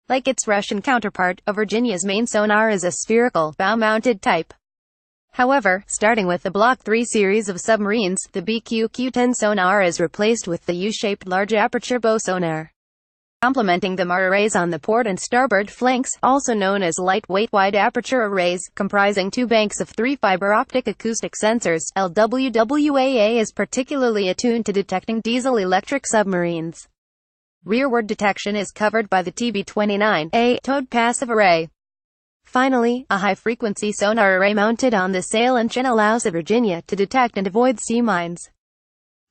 Like its Russian counterpart, a Virginia's main sonar is a spherical, bow-mounted type. However, starting with the Block 3 series of submarines, the BQ-Q10 sonar is replaced with the U-shaped large aperture bow sonar. Complementing them are arrays on the port and starboard flanks, also known as lightweight wide-aperture arrays, comprising two banks of 3 fiber optic acoustic sensors. LWWAA is particularly attuned to detecting diesel-electric submarines. Rearward detection is covered by the TB-29A towed passive array. Finally, a high-frequency sonar array mounted on the sail and chin allows the Virginia to detect and avoid sea mines.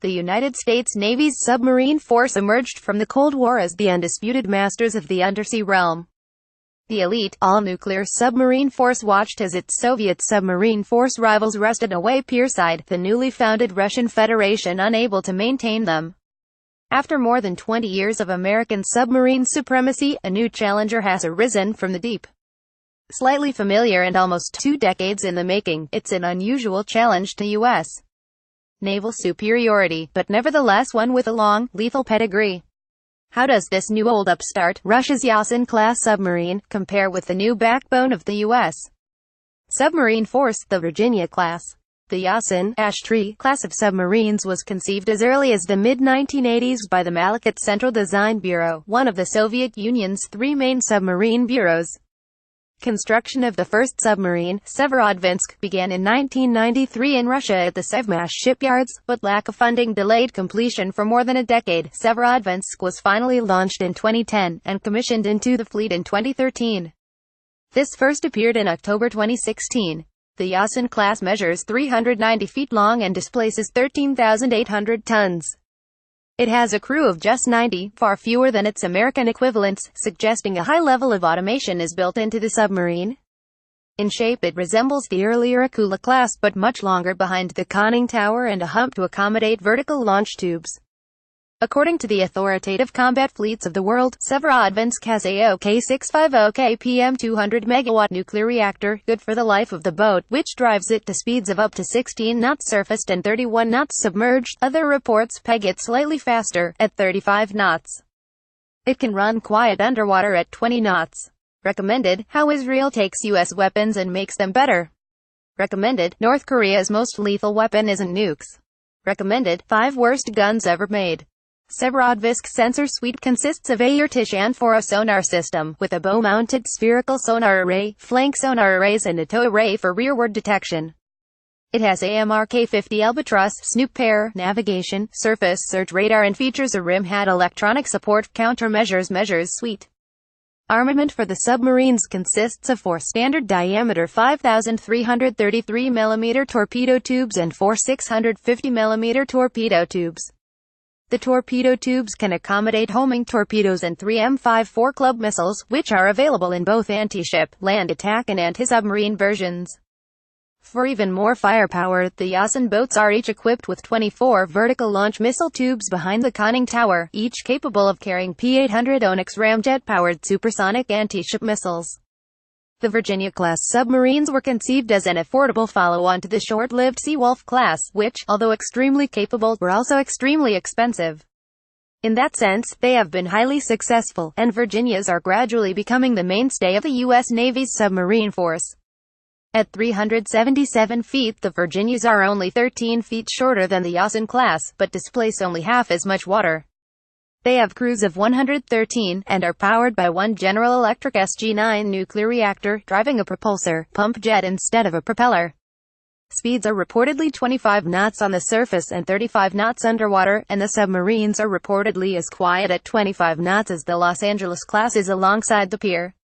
The United States Navy's submarine force emerged from the Cold War as the undisputed masters of the undersea realm. The elite, all-nuclear submarine force watched as its Soviet submarine force rivals rested away pierside, the newly founded Russian Federation unable to maintain them. After more than 20 years of American submarine supremacy, a new challenger has arisen from the deep. Slightly familiar and almost 2 decades in the making, it's an unusual challenge to U.S. naval superiority, but nevertheless one with a long, lethal pedigree. How does this new old upstart, Russia's Yasen-class submarine, compare with the new backbone of the U.S. submarine force, the Virginia-class? The Yasen class of submarines was conceived as early as the mid-1980s by the Malakit Central Design Bureau, one of the Soviet Union's 3 main submarine bureaus. Construction of the first submarine, Severodvinsk, began in 1993 in Russia at the Sevmash shipyards, but lack of funding delayed completion for more than a decade. Severodvinsk was finally launched in 2010, and commissioned into the fleet in 2013. This first appeared in October 2016. The Yasen class measures 390 feet long and displaces 13,800 tons. It has a crew of just 90, far fewer than its American equivalents, suggesting a high level of automation is built into the submarine. In shape it resembles the earlier Akula class but much longer behind the conning tower and a hump to accommodate vertical launch tubes. According to the authoritative combat fleets of the world, Severodvinsk has a OK-650 kpm 200 MW nuclear reactor, good for the life of the boat, which drives it to speeds of up to 16 knots surfaced and 31 knots submerged. Other reports peg it slightly faster, at 35 knots. It can run quiet underwater at 20 knots. Recommended, how Israel takes U.S. weapons and makes them better. Recommended, North Korea's most lethal weapon isn't nukes. Recommended, 5 worst guns ever made. Severodvinsk sensor suite consists of a Irtish 4 sonar system, with a bow-mounted spherical sonar array, flank sonar arrays and a tow array for rearward detection. It has AMRK-50 Albatross, Snoop pair, navigation, surface search radar and features a rim-hat electronic support countermeasures suite. Armament for the submarines consists of 4 standard diameter 5,333 mm torpedo tubes and 4 650 mm torpedo tubes. The torpedo tubes can accommodate homing torpedoes and 3 M54 Club missiles, which are available in both anti-ship, land attack and anti-submarine versions. For even more firepower, the Yasen boats are each equipped with 24 vertical launch missile tubes behind the conning tower, each capable of carrying P-800 Onyx ramjet-powered supersonic anti-ship missiles. The Virginia-class submarines were conceived as an affordable follow-on to the short-lived Seawolf class, which, although extremely capable, were also extremely expensive. In that sense, they have been highly successful, and Virginias are gradually becoming the mainstay of the U.S. Navy's submarine force. At 377 feet, the Virginias are only 13 feet shorter than the Yasen class, but displace only half as much water. They have crews of 113, and are powered by one General Electric SG-9 nuclear reactor, driving a propulsor, pump jet instead of a propeller. Speeds are reportedly 25 knots on the surface and 35 knots underwater, and the submarines are reportedly as quiet at 25 knots as the Los Angeles class is alongside the pier.